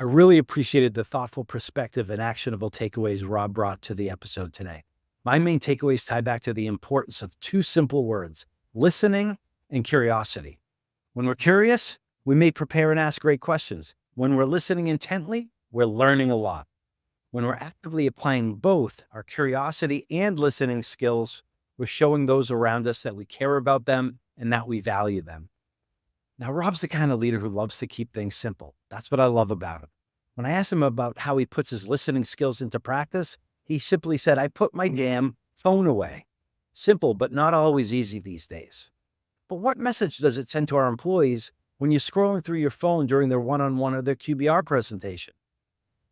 I really appreciated the thoughtful perspective and actionable takeaways Rob brought to the episode today. My main takeaways tie back to the importance of two simple words: listening and curiosity. When we're curious, we may prepare and ask great questions. When we're listening intently, we're learning a lot. When we're actively applying both our curiosity and listening skills, we're showing those around us that we care about them and that we value them. Now, Rob's the kind of leader who loves to keep things simple. That's what I love about him. When I asked him about how he puts his listening skills into practice, he simply said, "I put my damn phone away." Simple, but not always easy these days. But what message does it send to our employees when you're scrolling through your phone during their one-on-one or their QBR presentation?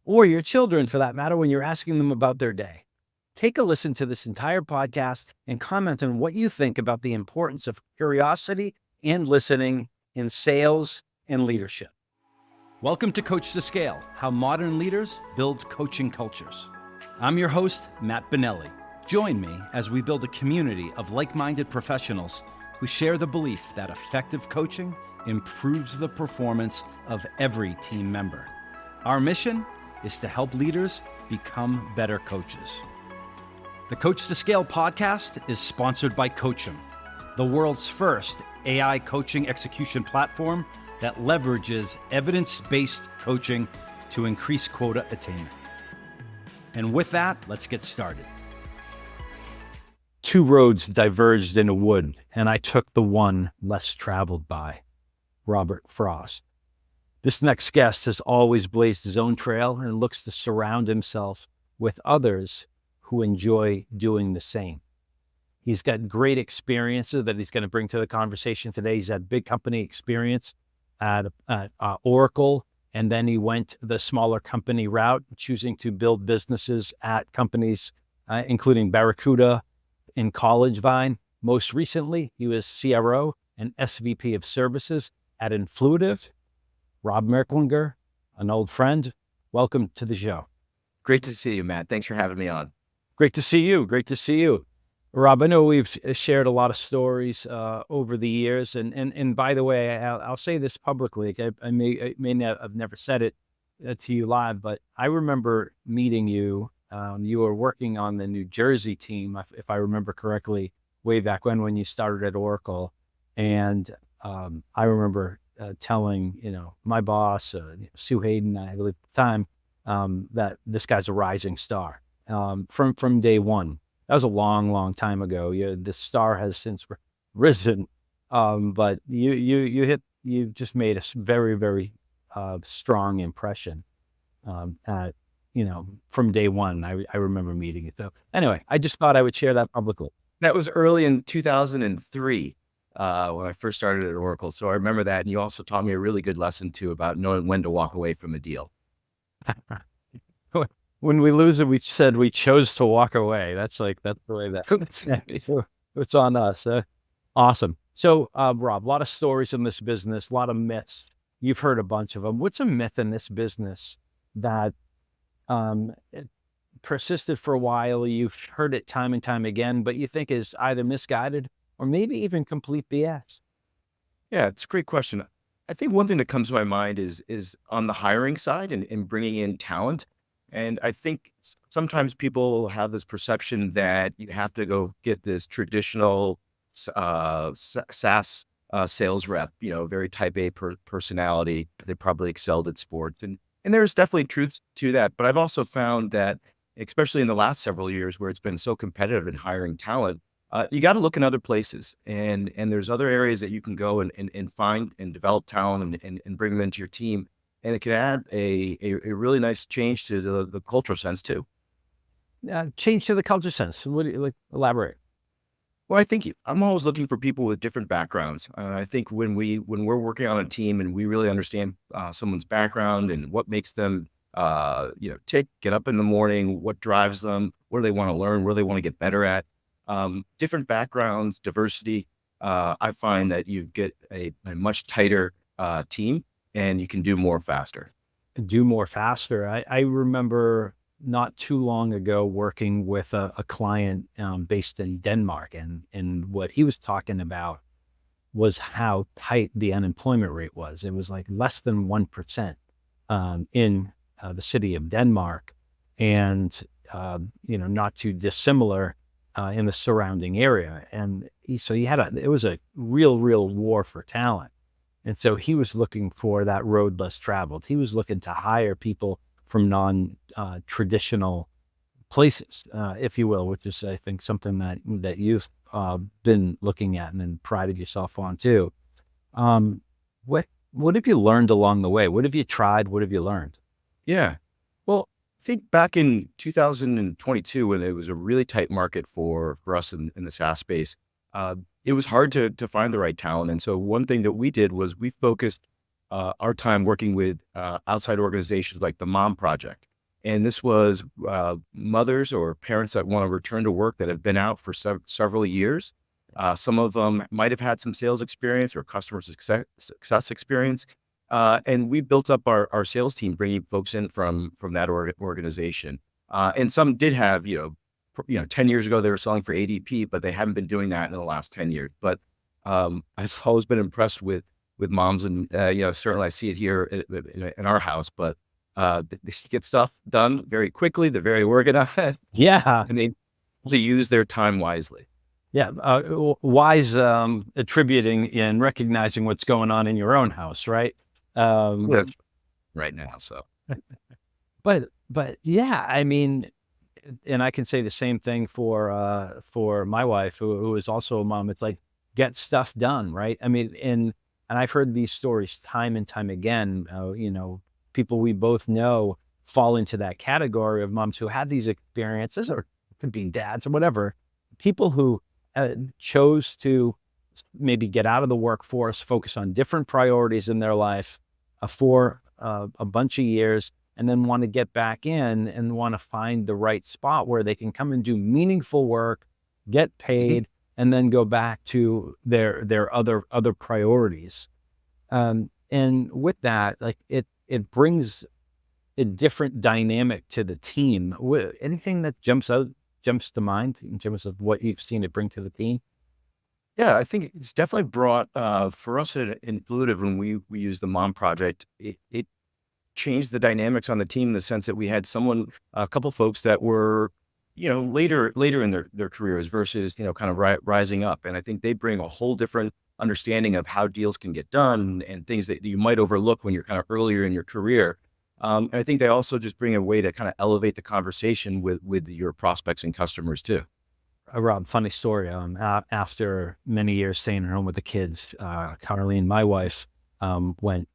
Or your children, for that matter, when you're asking them about their day? Take a listen to this entire podcast and comment on what you think about the importance of curiosity and listening in sales and leadership. Welcome to Coach2Scale, how modern leaders build coaching cultures. I'm your host, Matt Bonelli. Join me as we build a community of like-minded professionals who share the belief that effective coaching improves the performance of every team member. Our mission is to help leaders become better coaches. The Coach2Scale podcast is sponsored by Coachum, the world's first AI coaching execution platform that leverages evidence-based coaching to increase quota attainment. And with that, let's get started. Two roads diverged in a wood, and I took the one less traveled by. Robert Frost. This next guest has always blazed his own trail and looks to surround himself with others who enjoy doing the same. He's got great experiences that he's going to bring to the conversation today. He's had big company experience at Oracle, and then he went the smaller company route, choosing to build businesses at companies, including Barracuda in College Vine. Most recently, he was CRO and SVP of Services at Influitive. Rob Merklinger, an old friend, welcome to the show. Great to see you, Matt. Thanks for having me on. Great to see you. Great to see you. Rob, I know we've shared a lot of stories over the years. And by the way, I'll say this publicly. I may not have never said it to you live, but I remember meeting you. You were working on the New Jersey team, if I remember correctly, way back when you started at Oracle. And I remember telling, my boss, Sue Hayden, I believe at the time, that this guy's a rising star from day one. That was a long, long time ago. The star has since risen, but you just made a very, very strong impression from day one. I remember meeting you. So anyway, I just thought I would share that publicly. That was early in 2003 when I first started at Oracle. So I remember that. And you also taught me a really good lesson too about knowing when to walk away from a deal. When we lose it, we said we chose to walk away. That's the way it's on us. Awesome. So, Rob, a lot of stories in this business, a lot of myths. You've heard a bunch of them. What's a myth in this business that it persisted for a while? You've heard it time and time again, but you think is either misguided or maybe even complete BS? Yeah, it's a great question. I think one thing that comes to my mind is on the hiring side and bringing in talent. And I think sometimes people have this perception that you have to go get this traditional SaaS sales rep, very type A personality. They probably excelled at sports. And there's definitely truth to that. But I've also found that, especially in the last several years where it's been so competitive in hiring talent, you got to look in other places. And there's other areas that you can go and find and develop talent and bring them into your team. And it can add a really nice change to the cultural sense too. Change to the culture sense. What do you elaborate? Well, I think I'm always looking for people with different backgrounds. I think when we're working on a team and we really understand someone's background and what makes them, get up in the morning, what drives them, what do they want to learn, where they want to get better at, different backgrounds, diversity. I find that you get a much tighter team. And you can do more faster. I remember not too long ago working with a client based in Denmark, and what he was talking about was how tight the unemployment rate was. It was like less than 1%. in the city of Denmark, and not too dissimilar in the surrounding area. And so it was a real war for talent. And so he was looking for that road less traveled. He was looking to hire people from non-traditional places, if you will, which is, I think, something that you've been looking at and then prided yourself on too. Um, what have you learned along the way? What have you tried? What have you learned? Yeah. Well, I think back in 2022, when it was a really tight market for us in the SaaS space, it was hard to find the right talent. And so one thing that we did was we focused our time working with outside organizations like the Mom Project. And this was mothers or parents that want to return to work that have been out for several years. Some of them might have had some sales experience or customer success experience. And we built up our sales team, bringing folks in from that organization. And some did have, 10 years ago, they were selling for ADP, but they haven't been doing that in the last 10 years. But I've always been impressed with moms, and, certainly I see it here in our house, but they get stuff done very quickly. They're very organized. Yeah. And they use their time wisely. Yeah. Wise attributing and recognizing what's going on in your own house, right? Right now. So, but yeah, I mean, and I can say the same thing for my wife, who is also a mom. It's like, get stuff done, right? I mean, and I've heard these stories time and time again. People we both know fall into that category of moms who had these experiences, or could be dads or whatever. People who chose to maybe get out of the workforce, focus on different priorities in their life for a bunch of years, and then want to get back in and want to find the right spot where they can come and do meaningful work, get paid, and then go back to their other priorities. And with that, like it brings a different dynamic to the team. Anything that jumps to mind in terms of what you've seen it bring to the team? Yeah, I think it's definitely brought, for us at Intuitive, when we use the Mom Project, it changed the dynamics on the team, in the sense that we had a couple folks that were, later in their careers versus, kind of rising up. And I think they bring a whole different understanding of how deals can get done and things that you might overlook when you're kind of earlier in your career. And I think they also just bring a way to kind of elevate the conversation with your prospects and customers too. Rob, funny story. After many years staying at home with the kids, Caroline, my wife, went,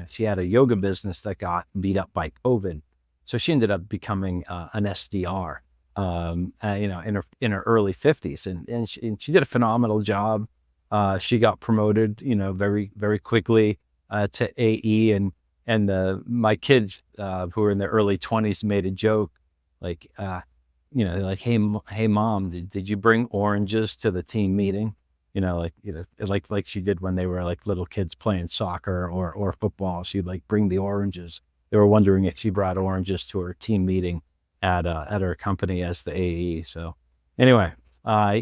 she had a yoga business that got beat up by COVID. So she ended up becoming an SDR, in her early 50s. And she did a phenomenal job. She got promoted, very, very quickly to AE. And my kids, who were in their early 20s, made a joke like, they're like, hey, mom, did you bring oranges to the team meeting? Like she did when they were like little kids playing soccer or football. She'd like bring the oranges. They were wondering if she brought oranges to her team meeting at her company as the AE. So anyway,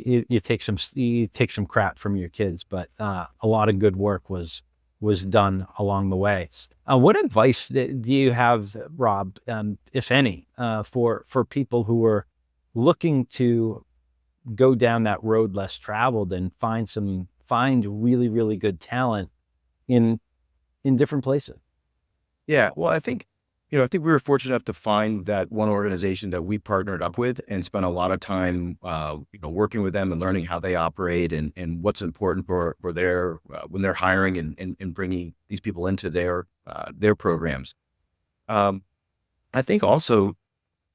you take some crap from your kids, but a lot of good work was done along the way. What advice do you have, Rob, if any, for people who are looking to go down that road less traveled and find really, really good talent in different places? Yeah. Well, I think we were fortunate enough to find that one organization that we partnered up with and spent a lot of time, working with them and learning how they operate and what's important for their, when they're hiring and bringing these people into their programs. I think also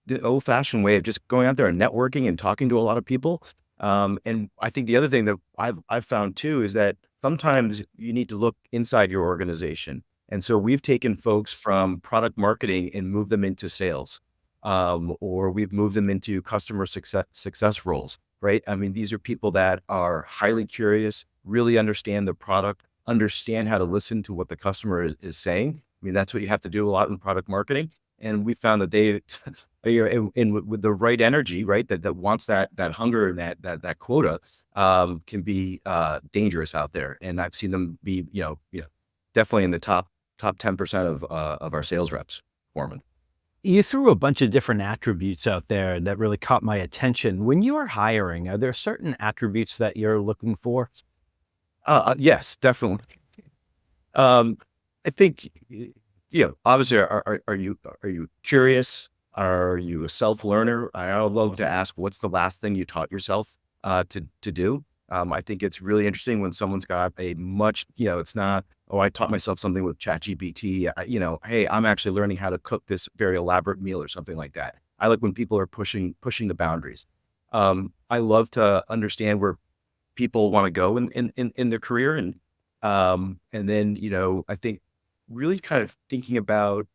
the old fashioned way of just going out there and networking and talking to a lot of people. And I think the other thing that I've found too, is that sometimes you need to look inside your organization. And so we've taken folks from product marketing and moved them into sales, or we've moved them into customer success roles, right? I mean, these are people that are highly curious, really understand the product, understand how to listen to what the customer is saying. I mean, that's what you have to do a lot in product marketing. And we found that they are in with the right energy, right? That wants that hunger and that quota, can be dangerous out there. And I've seen them be, definitely in the top top 10% of our sales reps performing. You threw a bunch of different attributes out there that really caught my attention. When you are hiring, are there certain attributes that you're looking for? Yes, definitely. I think, obviously, are you curious? Are you a self-learner? I would love to ask, what's the last thing you taught yourself to do? I think it's really interesting when someone's got a much, it's not, oh, I taught myself something with ChatGPT. Hey, I'm actually learning how to cook this very elaborate meal or something like that. I like when people are pushing the boundaries. I love to understand where people want to go in their career. And then, I think really kind of thinking about,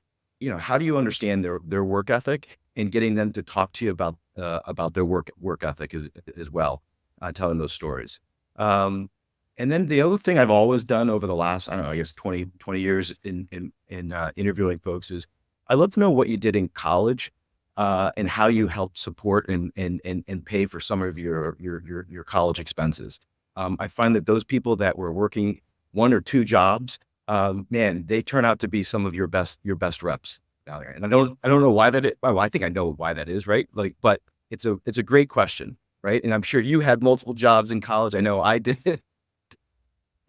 how do you understand their work ethic and getting them to talk to you about their work ethic as well, telling those stories. And then the other thing I've always done over the last, I don't know, I guess 20 years in interviewing folks is I love to know what you did in college, and how you helped support and pay for some of your college expenses. I find that those people that were working one or two jobs, man, they turn out to be some of your best reps out there. And I don't know why that is. Well, I think I know why that is, right? Like, but it's a great question, right? And I'm sure you had multiple jobs in college. I know I did.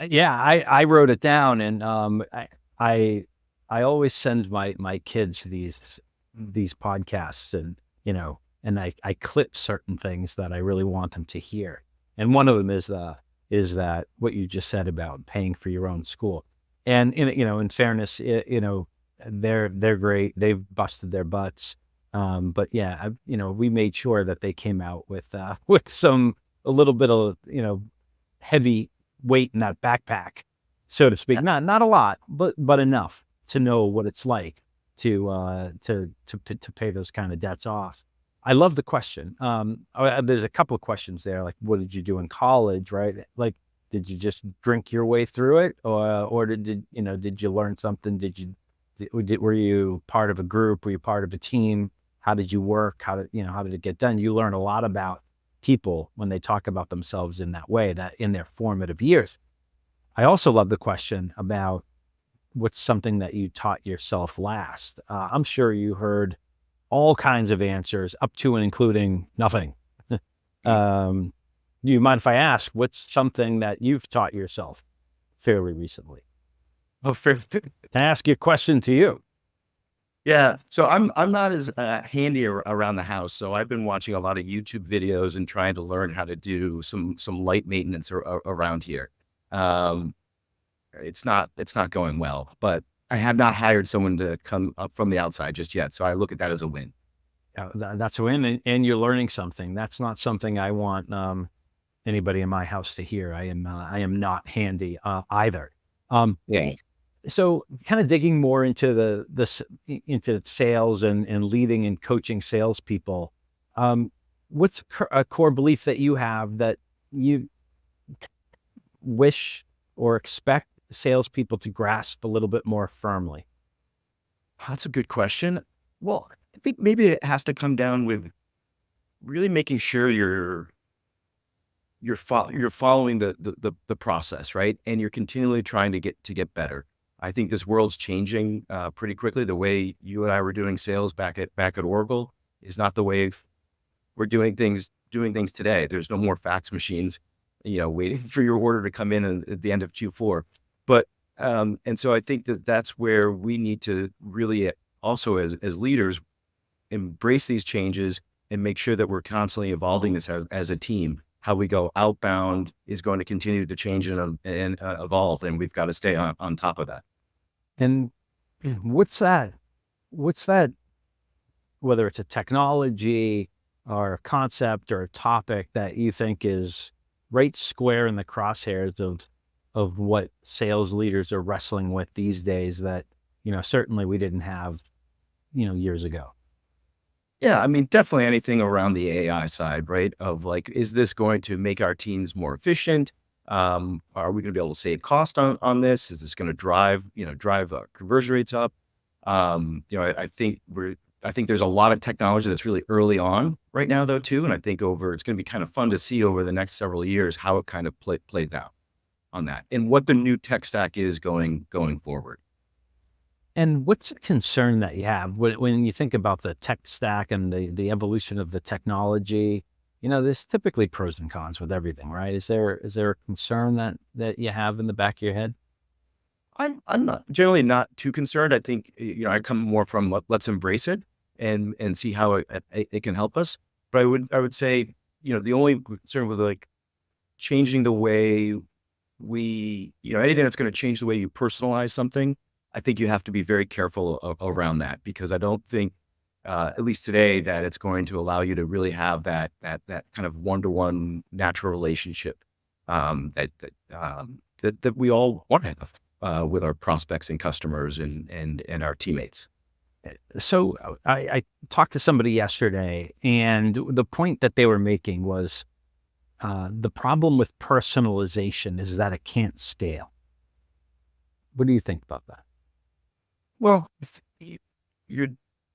Yeah, I wrote it down, and I I always send my kids these podcasts, and and I clip certain things that I really want them to hear. And one of them is that what you just said about paying for your own school. And in fairness, they're great. They've busted their butts. But yeah, we made sure that they came out with with a little bit of heavy weight in that backpack, so to speak. Not a lot, but enough to know what it's like to pay those kind of debts off. I love the question. There's a couple of questions there, like what did you do in college, right? Like, did you just drink your way through it, or did you learn something? Were you part of a group? Were you part of a team? How did you work? How did it get done? You learn a lot about people when they talk about themselves in that way, that in their formative years. I also love the question about what's something that you taught yourself last. I'm sure you heard all kinds of answers, up to and including nothing. Do you mind if I ask, what's something that you've taught yourself fairly recently? Oh, fair. Can I ask you a question to you? Yeah. So I'm not as handy around the house. So I've been watching a lot of YouTube videos and trying to learn how to do some light maintenance around here. Um, it's not going well, but I have not hired someone to come up from the outside just yet. So I look at that as a win. That's a win, and you're learning something. That's not something I want anybody in my house to hear. I am not handy either. Yeah. So kind of digging more into into sales and leading and coaching salespeople. What's a core belief that you have that you wish or expect salespeople to grasp a little bit more firmly? That's a good question. Well, I think maybe it has to come down with really making sure you're following the process, right? And you're continually trying to get better. I think this world's changing pretty quickly. The way you and I were doing sales back at Oracle is not the way we're doing things today. There's no more fax machines, waiting for your order to come in at the end of Q4. But and so I think that's where we need to really also as leaders embrace these changes and make sure that we're constantly evolving this as a team. How we go outbound is going to continue to change and evolve, and we've got to stay on top of that. And what's that? What's that? Whether it's a technology or a concept or a topic that you think is right square in the crosshairs of what sales leaders are wrestling with these days that certainly we didn't have years ago. Yeah, I mean, definitely anything around the AI side, right? Of like, is this going to make our teams more efficient? Are we going to be able to save cost on this? Is this going to drive conversion rates up? I think there's a lot of technology that's really early on right now, though, too. And I think it's going to be kind of fun to see over the next several years how it kind of played out on that and what the new tech stack is going forward. And what's a concern that you have when you think about the tech stack and the evolution of the technology? There's typically pros and cons with everything, right? Is there a concern that you have in the back of your head? I'm not generally not too concerned. I think, I come more from let's embrace it and see how it can help us. But I would say, the only concern with like changing the way anything that's going to change the way you personalize something, I think you have to be very careful around that, because I don't think, at least today, that it's going to allow you to really have that kind of one-to-one natural relationship, that we all want to have, with our prospects and customers and our teammates. So I talked to somebody yesterday, and the point that they were making was the problem with personalization is that it can't scale. What do you think about that? Well, you're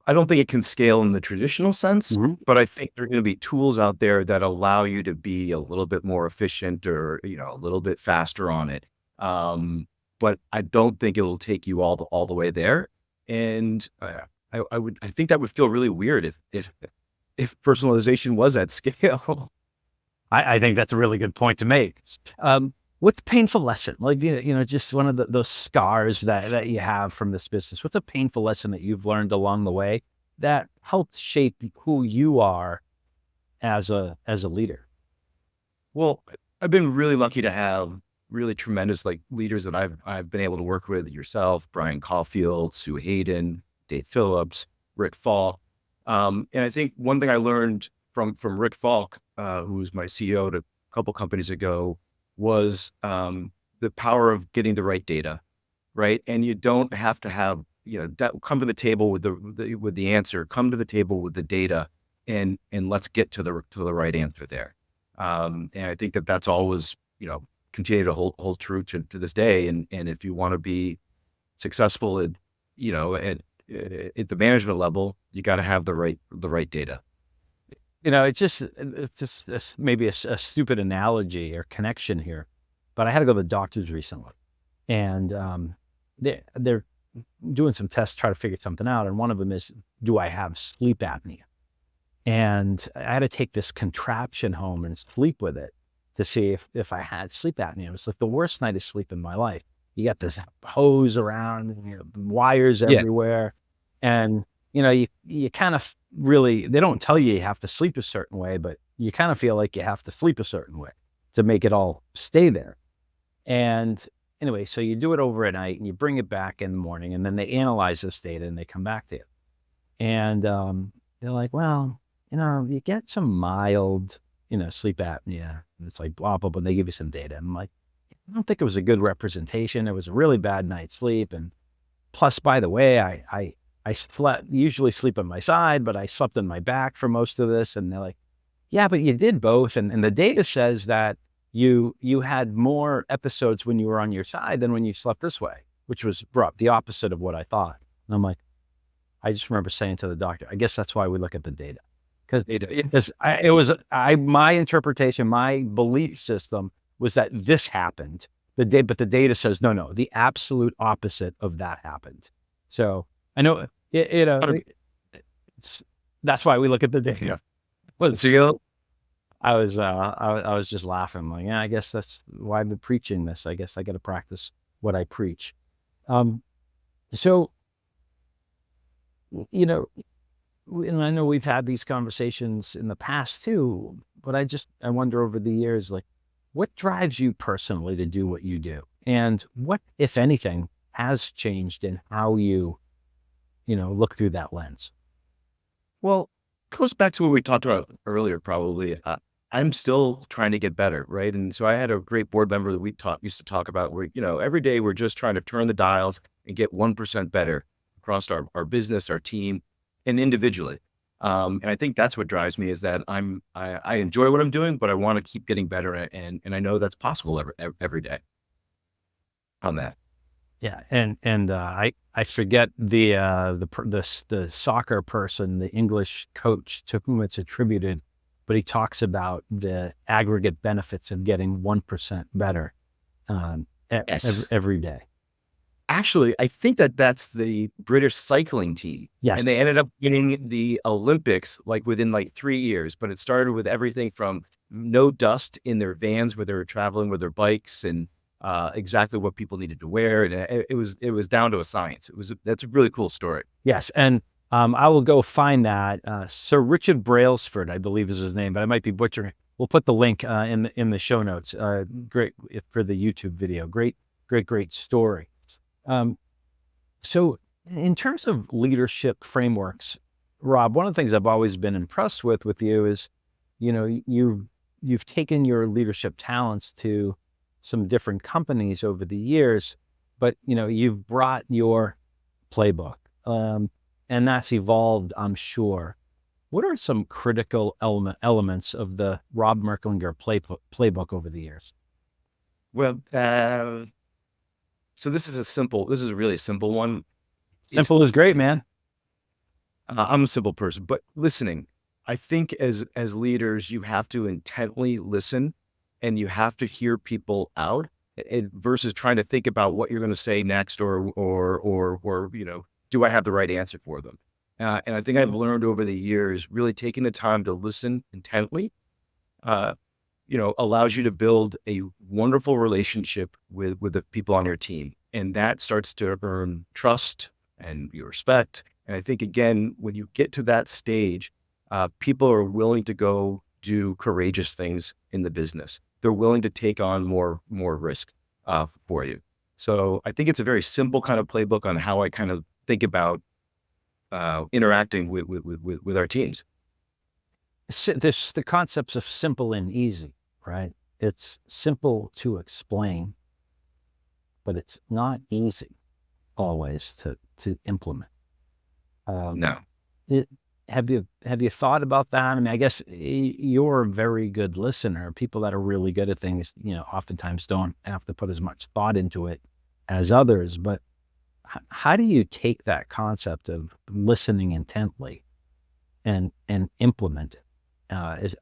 I don't think it can scale in the traditional sense, Mhm. but I think there are going to be tools out there that allow you to be a little bit more efficient, or, a little bit faster on it. But I don't think it will take you all the way there. And I think that would feel really weird if personalization was at scale. I think that's a really good point to make. What's a painful lesson? Like, just one of those scars that you have from this business. What's a painful lesson that you've learned along the way that helped shape who you are as a leader? Well, I've been really lucky to have really tremendous like leaders that I've been able to work with: yourself, Brian Caulfield, Sue Hayden, Dave Phillips, Rick Falk. And I think one thing I learned from Rick Falk, who was my CEO a couple companies ago, was, the power of getting the right data, right? And you don't have to have, come to the table with the answer. Come to the table with the data, and let's get to the right answer there. And I think that's always, continue to hold true to this day. And if you want to be successful at, you know, at at the management level, you got to have the right data. It's just maybe a stupid analogy or connection here, but I had to go to the doctors recently, and they're doing some tests, try to figure something out, and one of them is, do I have sleep apnea? And I had to take this contraption home and sleep with it to see if I had sleep apnea. It was like the worst night of sleep in my life. You got this hose around, wires Yeah. everywhere, and you kind of really, they don't tell you have to sleep a certain way, but you kind of feel like you have to sleep a certain way to make it all stay there. And anyway, so you do it over at night and you bring it back in the morning, and then they analyze this data and they come back to you. And they're like, well, you get some mild, sleep apnea. And it's like blah, blah, blah. They give you some data. And I'm like, I don't think it was a good representation. It was a really bad night's sleep. And plus, by the way, I slept, usually sleep on my side, but I slept on my back for most of this. And they're like, yeah, but you did both. And the data says that you had more episodes when you were on your side than when you slept this way, which was the opposite of what I thought. And I'm like, I just remember saying to the doctor, I guess that's why we look at the data. Data. Yeah. Because my interpretation, my belief system was that this happened. But the data says, no, the absolute opposite of that happened. So I know, it's, that's why we look at the data. Well, So, I was just laughing. I'm like, yeah, I guess that's why I've been preaching this. I guess I got to practice what I preach. Um, so, you know, and I know we've had these conversations in the past too, but I wonder over the years, like, what drives you personally to do what you do? And what, if anything, has changed in how you look through that lens? well, goes back to what we talked about earlier, probably. I'm still trying to get better, right? And so I had a great board member that we used to talk about, where, every day we're just trying to turn the dials and get 1% better across our business, our team, and individually. And I think that's what drives me, is that I enjoy what I'm doing, but I want to keep getting better. And I know that's possible every day on that. Yeah, and I forget the soccer person, the English coach to whom it's attributed, but he talks about the aggregate benefits of getting 1% better every, Yes. every day. Actually, I think that that's the British cycling team, and they Yes. ended up winning the Olympics like within like 3 years. But it started with everything from no dust in their vans where they were traveling with their bikes, and exactly what people needed to wear, and it was down to a science. That's a really cool story. Yes. And I will go find that. Sir Richard Brailsford, I believe is his name, but I might be butchering. We'll put the link in the show notes. Great for the YouTube video. Great story. Um, so in terms of leadership frameworks, Rob, one of the things I've always been impressed with you is, you've taken your leadership talents to some different companies over the years, but you've brought your playbook, um, and that's evolved, I'm sure. What are some critical elements of the Rob Merklinger playbook over the years? Well, so this is a really simple one. It's Simple is great, man. I'm a simple person, but listening. I think as leaders, you have to intently listen, and you have to hear people out, versus trying to think about what you're going to say next, or do I have the right answer for them? And I think I've learned over the years, really taking the time to listen intently, uh, allows you to build a wonderful relationship with the people on your team, and that starts to earn trust and your respect. And I think again, when you get to that stage, people are willing to go do courageous things in the business. They're willing to take on more risk for you. So I think it's a very simple kind of playbook on how I kind of think about interacting with our teams. This the concepts of simple and easy, right? It's simple to explain, but it's not easy always to implement. Um, No. it, have you thought about that? I mean, I guess you're a very good listener. People that are really good at things, oftentimes don't have to put as much thought into it as others. But how do you take that concept of listening intently and implement it?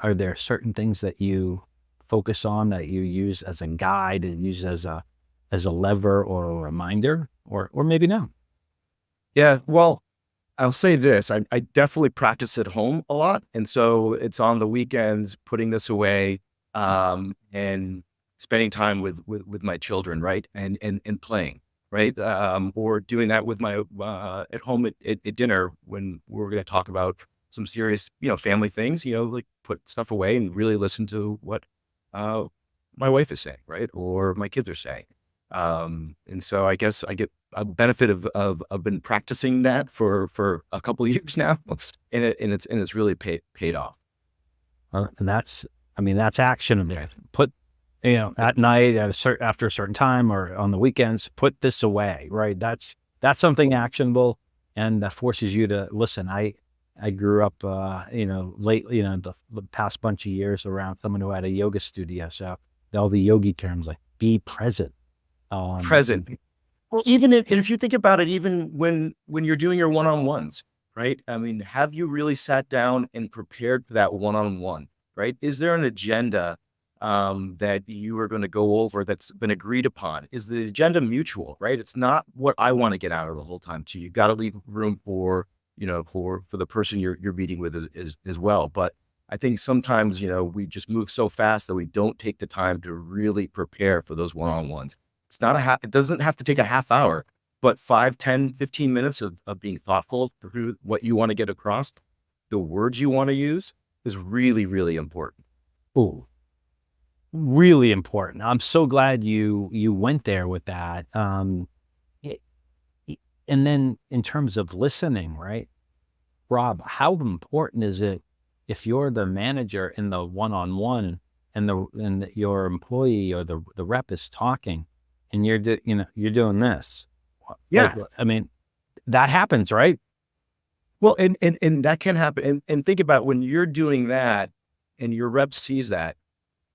Are there certain things that you focus on, that you use as a guide and use as a lever or a reminder, or maybe no? Yeah. Well, I'll say this, I definitely practice at home a lot, and so it's on the weekends putting this away, and spending time with my children, right? And playing, right? Or doing that with my at home at dinner when we're gonna talk about some serious, family things, like put stuff away and really listen to what uh, my wife is saying, right? Or my kids are saying. And so I guess I get a benefit of I've been practicing that for a couple of years now, and it's really paid off. And that's, I mean, that's actionable. Put, at night after a certain time or on the weekends, put this away, right? That's something actionable, and that forces you to listen. I grew up, lately, the past bunch of years around someone who had a yoga studio. So all the yogi terms like be present. Present. Well, even if you think about it, even when you're doing your one-on-ones, right? I mean, have you really sat down and prepared for that one-on-one, right? Is there an agenda that you are going to go over that's been agreed upon? Is the agenda mutual, right? It's not what I want to get out of the whole time too. You got to leave room for, for the person you're meeting with as well. But I think sometimes, we just move so fast that we don't take the time to really prepare for those one-on-ones. It's not it doesn't have to take a half hour, but 5, 10, 15 minutes of being thoughtful through what you want to get across, the words you want to use is really, really important. Ooh, really important. I'm so glad you went there with that. It- and then in terms of listening, right, Rob, how important is it if you're the manager in the one-on-one, and your employee or the rep is talking, and you're doing this? Like, Yeah. I mean, that happens, right? Well, and that can happen. And think about when you're doing that and your rep sees that,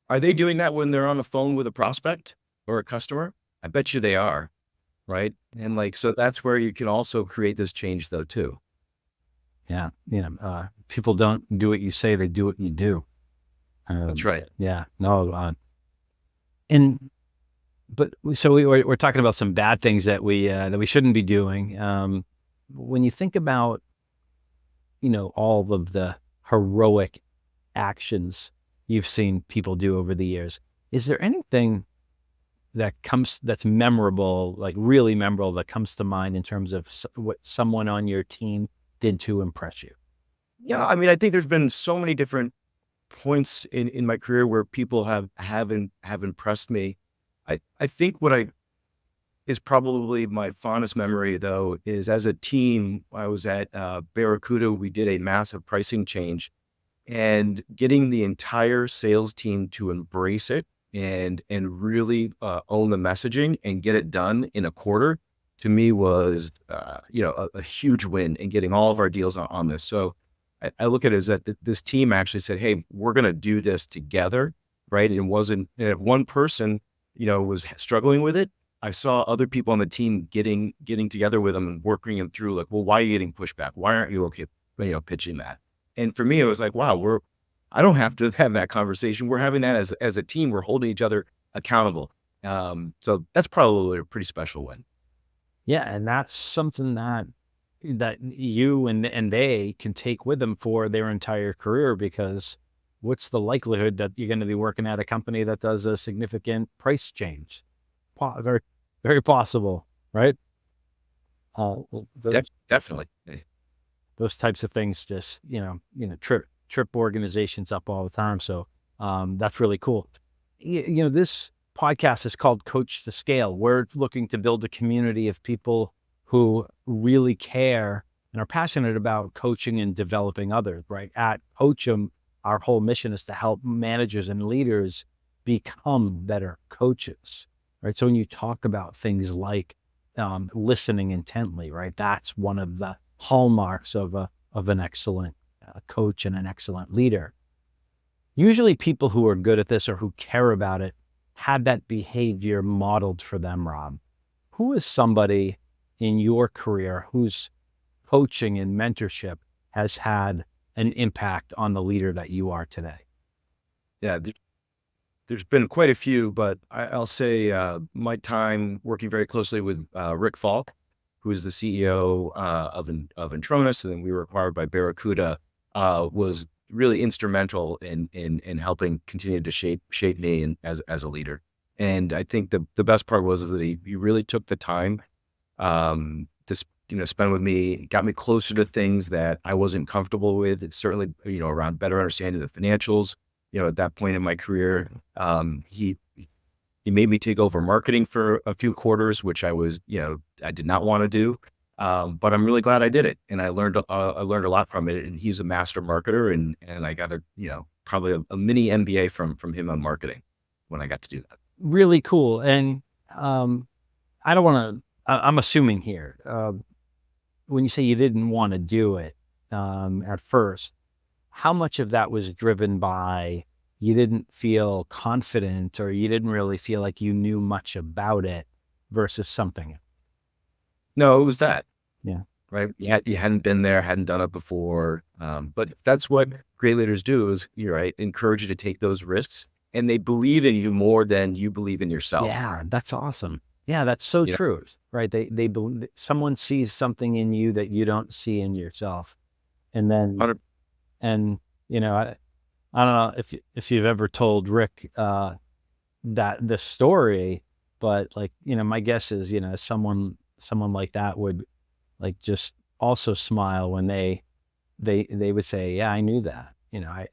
are they doing that when they're on the phone with a prospect or a customer? I bet you they are, right? And like, so that's where you can also create this change though, too. Yeah, people don't do what you say; they do what you do. That's right. Yeah, no, and But we're talking about some bad things that we shouldn't be doing. When you think about, all of the heroic actions you've seen people do over the years, is there anything that's memorable, like really memorable, that comes to mind in terms of what someone on your team did to impress you? Yeah, I mean, I think there's been so many different points in my career where people have impressed me. I think what I is probably my fondest memory, though, is as a team, I was at Barracuda. We did a massive pricing change, and getting the entire sales team to embrace it and really own the messaging and get it done in a quarter, to me was a huge win in getting all of our deals on this. So I look at it as that this team actually said, "Hey, we're going to do this together," right? It wasn't, and if one person was struggling with it, I saw other people on the team getting together with them and working them through, like, well, why are you getting pushback? Why aren't you okay, pitching that? And for me, it was like, wow, I don't have to have that conversation. We're having that as a team. We're holding each other accountable. So that's probably a pretty special one. Yeah, and that's something that you and they can take with them for their entire career, because what's the likelihood that you're going to be working at a company that does a significant price change? Very, very possible, right? Well, Definitely. those types of things just, trip organizations up all the time. So that's really cool. This podcast is called Coach2Scale. We're looking to build a community of people who really care and are passionate about coaching and developing others, right? At Coachum, our whole mission is to help managers and leaders become better coaches, right? So when you talk about things like listening intently, right? That's one of the hallmarks of an excellent coach and an excellent leader. Usually people who are good at this or who care about it had that behavior modeled for them, Rob. Who is somebody in your career whose coaching and mentorship has had an impact on the leader that you are today? Yeah, there's been quite a few, but I'll say my time working very closely with Rick Falk, who is the CEO of Intronis, and then we were acquired by Barracuda, was really instrumental in helping continue to shape me as a leader. And I think the best part was that he really took the time to spend with me, got me closer to things that I wasn't comfortable with. It's certainly around better understanding the financials. At that point in my career, he made me take over marketing for a few quarters, which I did not want to do. But I'm really glad I did it. And I learned a lot from it. And he's a master marketer, and I got probably a mini MBA from him on marketing when I got to do that. Really cool. And I don't want to, I'm assuming here, when you say you didn't want to do it at first, how much of that was driven by you didn't feel confident or you didn't really feel like you knew much about it versus something? No, it was that. Yeah. Right. You hadn't been there, hadn't done it before. But that's what great leaders do is, you're right, encourage you to take those risks, and they believe in you more than you believe in yourself. Yeah, that's awesome. Yeah, that's so true. Right. They believe someone sees something in you that you don't see in yourself. And then, 100. and I don't know if you've ever told Rick that this story, but my guess is, someone like that would just also smile when they would say, yeah, I knew that.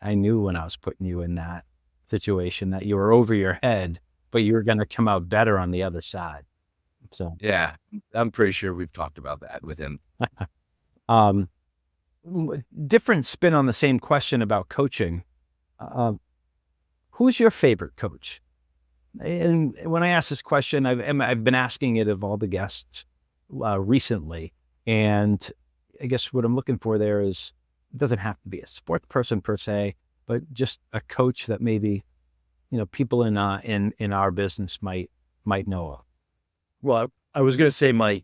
I knew when I was putting you in that situation that you were over your head, but you were going to come out better on the other side. So, Yeah, I'm pretty sure we've talked about that with him. um, different spin on the same question about coaching. Who's your favorite coach? And when I ask this question, I've been asking it of all the guests recently. And I guess what I'm looking for there is, it doesn't have to be a sports person per se, but just a coach that maybe, people in our business might know of. Well, I was going to say my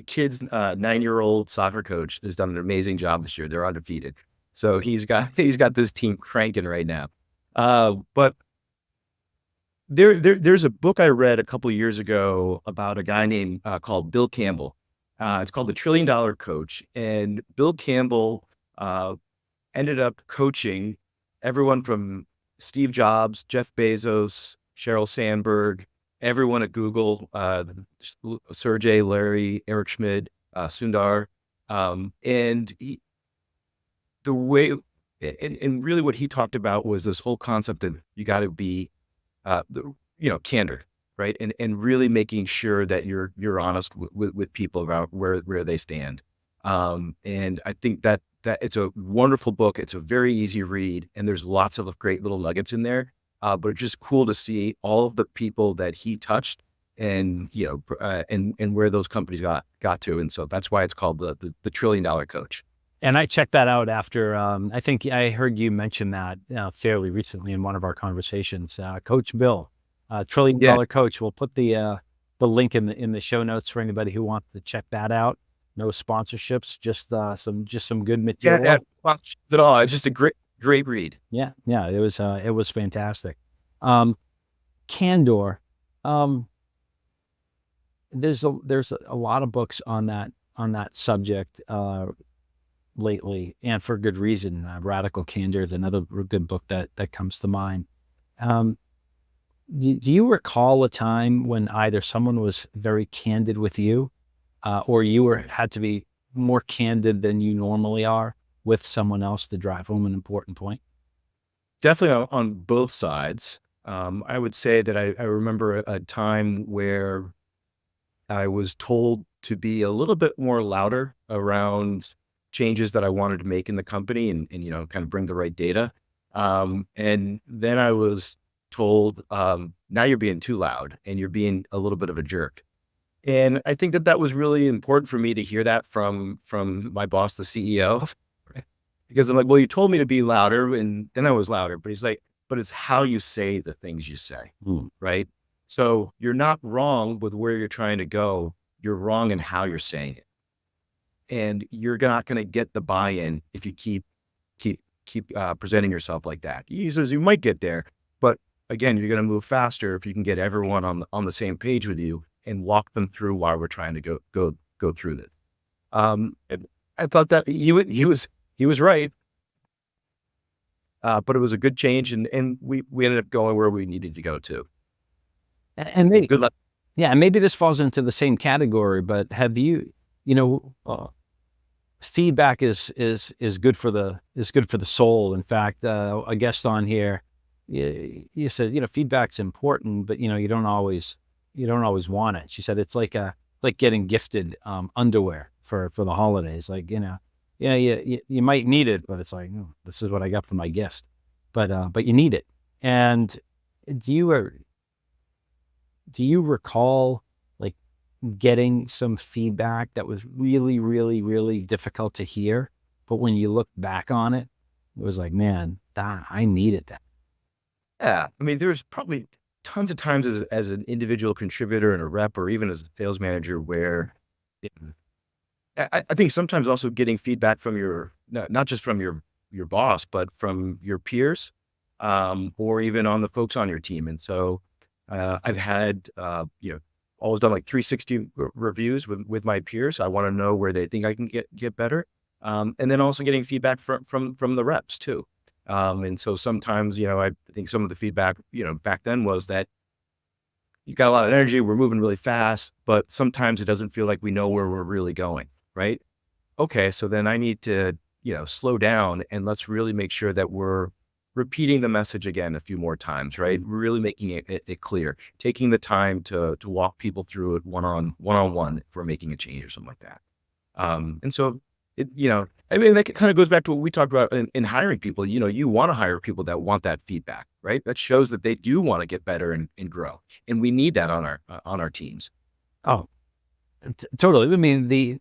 kid's 9-year-old soccer coach has done an amazing job this year. They're undefeated. So he's got this team cranking right now. But There's a book I read a couple of years ago about a guy named called Bill Campbell. It's called The $1 Trillion Coach, and Bill Campbell uh, ended up coaching everyone from Steve Jobs, Jeff Bezos, Sheryl Sandberg, everyone at Google, Sergey, Larry, Eric Schmidt, Sundar, and the way, and really what he talked about was this whole concept that you got to be candor, right? And really making sure that you're honest with people about where they stand. And I think that it's a wonderful book. It's a very easy read, and there's lots of great little nuggets in there. But it's just cool to see all of the people that he touched, and and where those companies got to. And so that's why it's called the $1 Trillion Coach. And I checked that out after, I think I heard you mention that fairly recently in one of our conversations. Coach Bill, $1 Trillion Yeah, Coach. We'll put the link in the show notes for anybody who wants to check that out. No sponsorships, just some good yeah, yeah. material. At all. It's just a great read. Yeah, yeah, it was fantastic. Candor. Um, there's a lot of books on that subject lately, and for good reason. Radical Candor is another good book that comes to mind. Um, do you recall a time when either someone was very candid with you, or you had to be more candid than you normally are with someone else to drive home an important point? Definitely on both sides. I would say that I remember a time where I was told to be a little bit more louder around changes that I wanted to make in the company, and kind of bring the right data. And then I was told, now you're being too loud and you're being a little bit of a jerk. And I think that was really important for me to hear that from my boss, the CEO, because I'm like, well, you told me to be louder, and then I was louder. But he's like, but it's how you say the things you say, right? So you're not wrong with where you're trying to go. You're wrong in how you're saying it, and you're not going to get the buy-in if you keep presenting yourself like that. He says you might get there, but again, you're going to move faster if you can get everyone on the same page with you and walk them through why we're trying to go through this. And I thought that he was right, but it was a good change, and we ended up going where we needed to go to. And maybe, Good luck. yeah, and maybe this falls into the same category, but have you, feedback is good for the soul. In fact, a guest on here, you said, feedback's important, but you don't always want it. She said it's like getting gifted underwear for the holidays. Like, yeah, you might need it, but it's like, this is what I got for my gift. But you need it. And do you recall like getting some feedback that was really, really, really difficult to hear, but when you look back on it, it was like, man, I needed that. Yeah, I mean, there's probably tons of times as an individual contributor and a rep, or even as a sales manager, where it- I think sometimes also getting feedback from not just from your boss, but from your peers, or even on the folks on your team. And so I've had always done like 360 reviews with my peers. I want to know where they think I can get better, and then also getting feedback from the reps too. And so sometimes, I think some of the feedback, back then was that you got a lot of energy, we're moving really fast, but sometimes it doesn't feel like we know where we're really going, right? Okay, so then I need to, slow down, and let's really make sure that we're repeating the message again a few more times, right? Really making it clear, taking the time to walk people through it one-on-one if we're making a change or something like that. And so I mean, that kind of goes back to what we talked about in hiring people. You want to hire people that want that feedback, right? That shows that they do want to get better and grow. And we need that on our teams. Oh, totally. I mean, the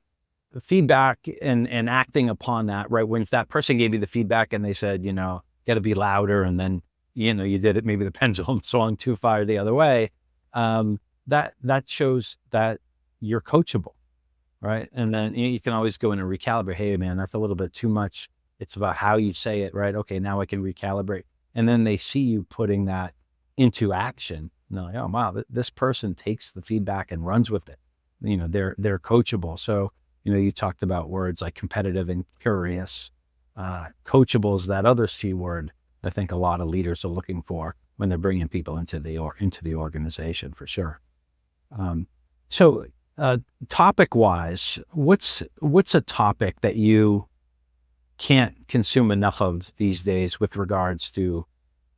feedback and acting upon that, right? When if that person gave you the feedback and they said, got to be louder, and then, you did it, maybe the pendulum swung too far the other way. That shows that you're coachable. Right. And then you can always go in and recalibrate. Hey, man, that's a little bit too much. It's about how you say it. Right. Okay. Now I can recalibrate. And then they see you putting that into action. No, like, oh wow, this person takes the feedback and runs with it. They're coachable. So, you talked about words like competitive and curious. Coachable is that other C word I think a lot of leaders are looking for when they're bringing people into the organization, for sure. Um, so, topic wise, what's a topic that you can't consume enough of these days with regards to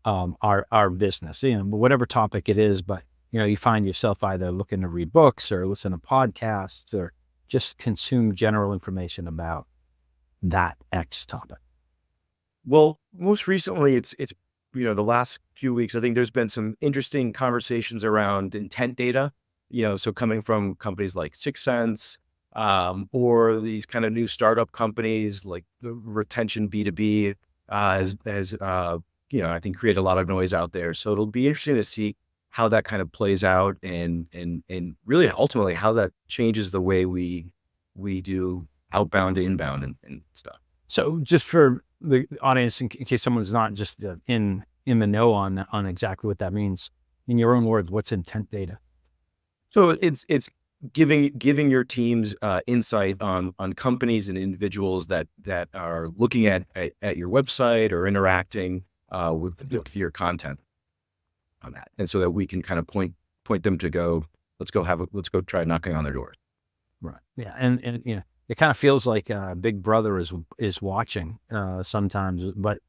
our business, whatever topic it is, but you find yourself either looking to read books or listen to podcasts or just consume general information about that X topic. Well, most recently, it's the last few weeks, I think there's been some interesting conversations around intent data. So coming from companies like Sixth Sense, or these kind of new startup companies like the retention B2B, has I think create a lot of noise out there. So it'll be interesting to see how that kind of plays out, and really ultimately how that changes the way we do outbound to inbound and stuff. So just for the audience, in case someone's not just in the know on exactly what that means, in your own words, what's intent data? So it's giving your teams insight on companies and individuals that are looking at your website or interacting with your content on that, and so that we can kind of point them to go, let's go try knocking on their doors. Right. Yeah. And it kind of feels like Big Brother is watching sometimes, but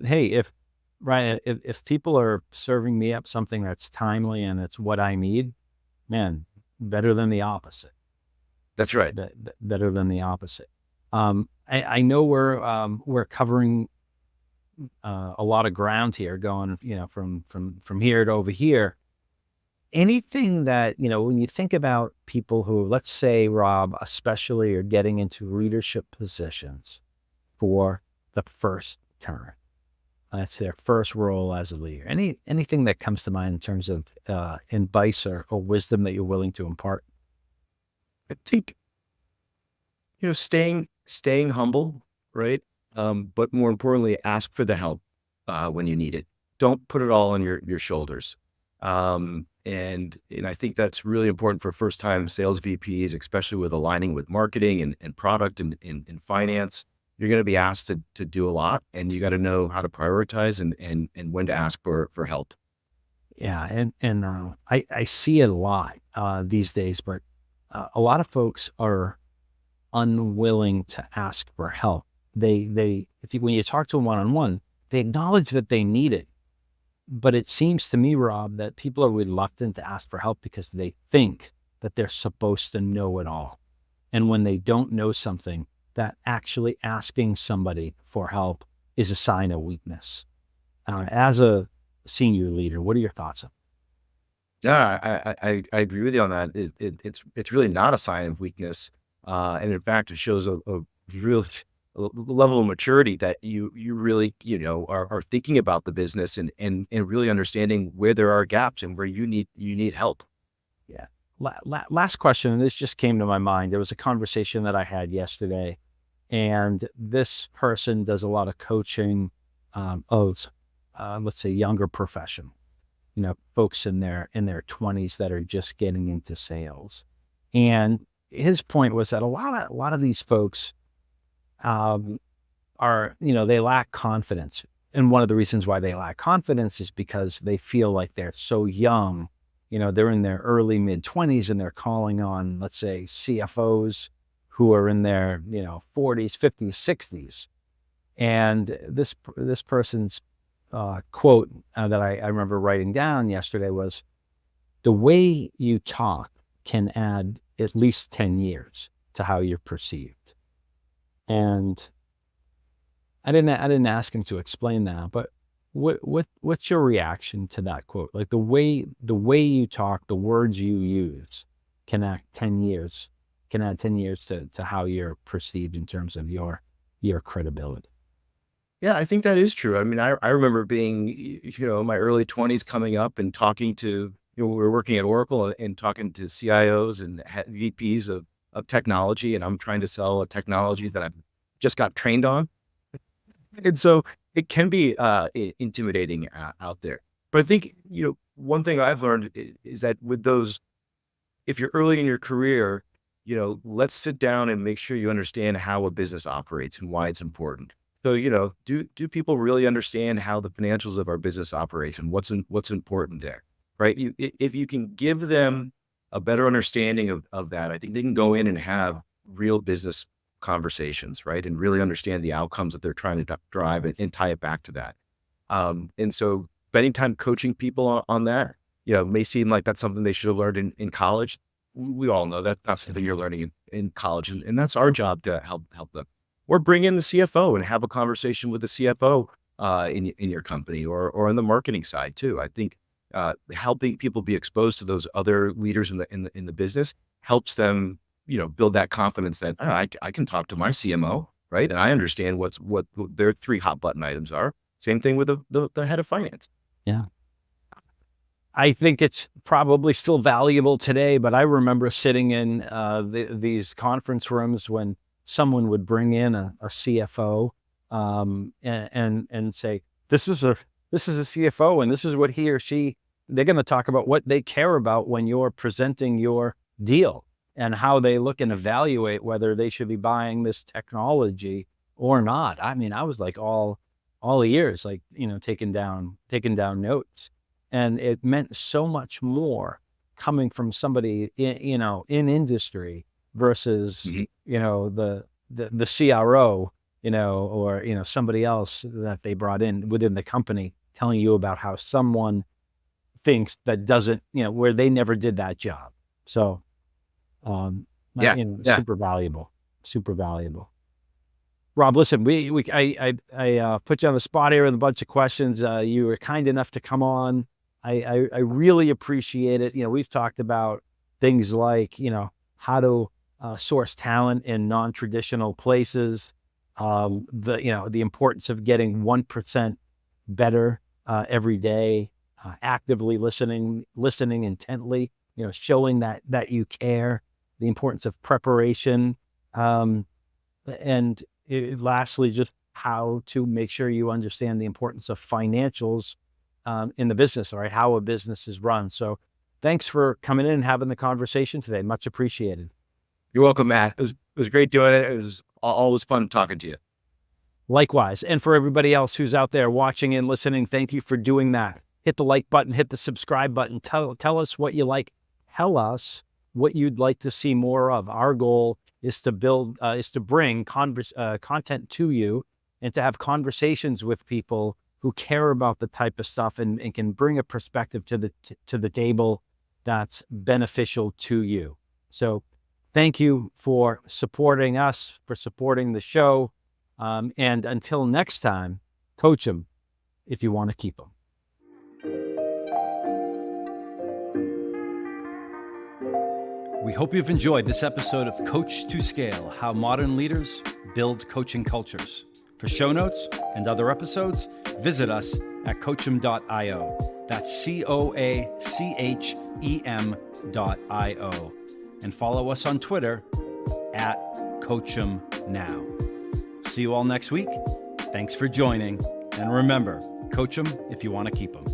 hey, if people are serving me up something that's timely and it's what I need, man, better than the opposite. That's right. Better than the opposite. I know we're covering a lot of ground here, going from here to over here. Anything that, when you think about people who, let's say, Rob, especially are getting into leadership positions for the first time, that's their first role as a leader. Anything that comes to mind in terms of advice or wisdom that you're willing to impart? I think, staying humble, right? But more importantly, ask for the help when you need it. Don't put it all on your shoulders. And I think that's really important for first time sales VPs, especially with aligning with marketing and product and finance. You're going to be asked to do a lot, and you got to know how to prioritize and when to ask for help. Yeah. And I see it a lot these days, but a lot of folks are unwilling to ask for help. When you talk to them one-on-one, they acknowledge that they need it. But it seems to me, Rob, that people are reluctant to ask for help because they think that they're supposed to know it all. And when they don't know something, that actually asking somebody for help is a sign of weakness. As a senior leader, what are your thoughts on? Yeah, I agree with you on that. It's really not a sign of weakness, and in fact, it shows a real level of maturity that you really are thinking about the business and really understanding where there are gaps and where you need help. Yeah. Last question, and this just came to my mind. There was a conversation that I had yesterday, and this person does a lot of coaching of, let's say, younger professionals. Folks in their 20s that are just getting into sales. And his point was that a lot of these folks they lack confidence. And one of the reasons why they lack confidence is because they feel like they're so young. They're in their early mid-20s and they're calling on, let's say, CFOs who are in their, 40s, 50s, 60s. And this person's quote that I remember writing down yesterday was, the way you talk can add at least 10 years to how you're perceived. And I didn't ask him to explain that, but what's your reaction to that quote? Like the way you talk, the words you use can add 10 years to how you're perceived in terms of your credibility. Yeah, I think that is true. I mean, I remember being, in my early 20s coming up and talking to, we were working at Oracle and talking to CIOs and VPs of technology, and I'm trying to sell a technology that I just got trained on. And so it can be intimidating out there. So I think, one thing I've learned is that with those, if you're early in your career, let's sit down and make sure you understand how a business operates and why it's important. So, do people really understand how the financials of our business operates and what's important there, right? If you can give them a better understanding of that, I think they can go in and have real business conversations, right? And really understand the outcomes that they're trying to drive and tie it back to that. And so spending time coaching people on that, may seem like that's something they should have learned in college. We all know that's not something you're learning in college. And that's our job to help them. Or bring in the CFO and have a conversation with the CFO in your company or on the marketing side too. I think helping people be exposed to those other leaders in the business helps them, build that confidence that I can talk to my CMO, right? And I understand what their 3 hot button items are. Same thing with the head of finance. Yeah. I think it's probably still valuable today, but I remember sitting in these conference rooms when someone would bring in a CFO and say, this is a CFO and this is what he or she, they're going to talk about what they care about when you're presenting your deal and how they look and evaluate whether they should be buying this technology or not. I mean, I was like all ears, like, taking down notes. And it meant so much more coming from somebody in industry versus, the CRO, or, somebody else that they brought in within the company telling you about how someone thinks that doesn't, where they never did that job. So, super valuable, super valuable. Rob, listen, I put you on the spot here with a bunch of questions. You were kind enough to come on. I really appreciate it. We've talked about things like, how to source talent in non-traditional places, the importance of getting 1% better every day, actively listening intently, showing that you care, the importance of preparation, and lastly, just how to make sure you understand the importance of financials in the business, or how a business is run. So thanks for coming in and having the conversation today. Much appreciated. You're welcome, Matt. It was great doing it. It was always fun talking to you. Likewise. And for everybody else who's out there watching and listening, thank you for doing that. Hit the like button, hit the subscribe button. Tell us what you like. Tell us what you'd like to see more of. Our goal is to bring content to you and to have conversations with people who care about the type of stuff and can bring a perspective to the table that's beneficial to you. So thank you for supporting us, for supporting the show. And until next time, coach them if you want to keep them. We hope you've enjoyed this episode of Coach2Scale, How Modern Leaders Build Coaching Cultures. For show notes and other episodes, visit us at coachem.io. That's COACHEM.io. And follow us on Twitter at CoachemNow. See you all next week. Thanks for joining. And remember, coach them if you want to keep them.